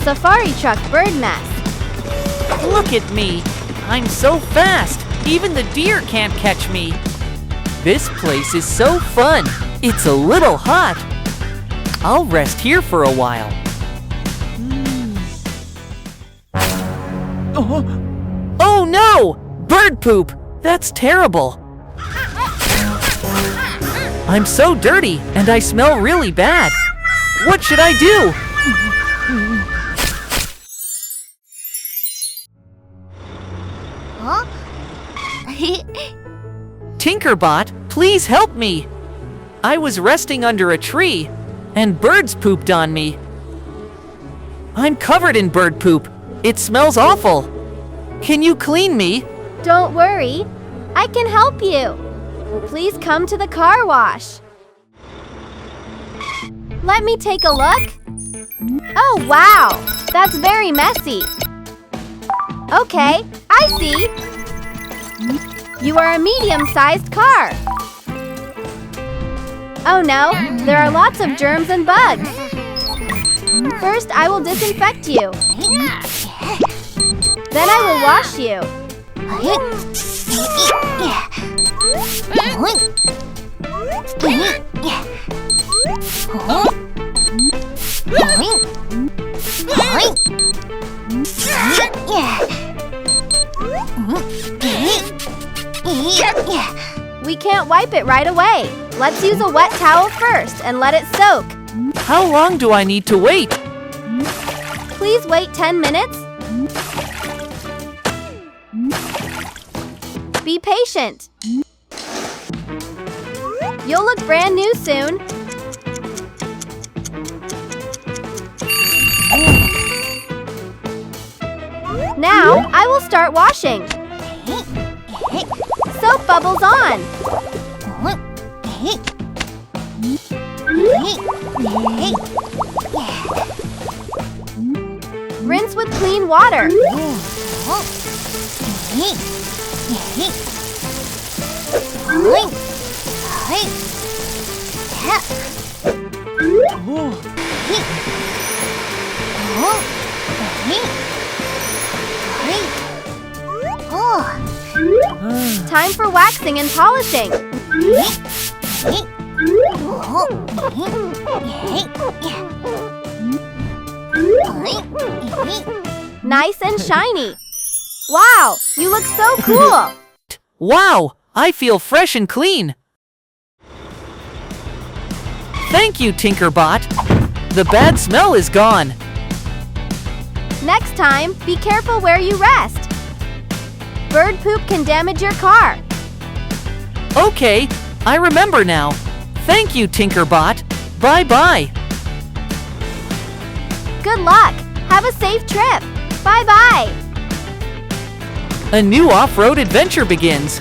Safari truck bird nest. Look at me! I'm so fast! Even the deer can't catch me! This place is so fun! It's a little hot! I'll rest here for a while. Oh no! Bird poop! That's terrible! I'm so dirty and I smell really bad! What should I do? Huh? TinkerBot, please help me! I was resting under a tree and birds pooped on me. I'm covered in bird poop. It smells awful. Can you clean me? Don't worry. I can help you. Please come to the car wash. Let me take a look. Oh, wow. That's very messy. Okay, I see. You are a medium-sized car. Oh no, there are lots of germs and bugs. First, I will disinfect you. Then I will wash you. We can't wipe it right away. Let's use a wet towel first and let it soak. How long do I need to wait? Please wait 10 minutes. Be patient. You'll look brand new soon. Now, I will start washing. Soap bubbles on. Rinse with clean water. Time for waxing and polishing. Nice and shiny. Wow, you look so cool. Wow, I feel fresh and clean. Thank you, TinkerBot. The bad smell is gone. Next time, be careful where you rest. Bird poop can damage your car. Okay, I remember now. Thank you, TinkerBot. Bye-bye. Good luck. Have a safe trip. Bye-bye. A new off-road adventure begins.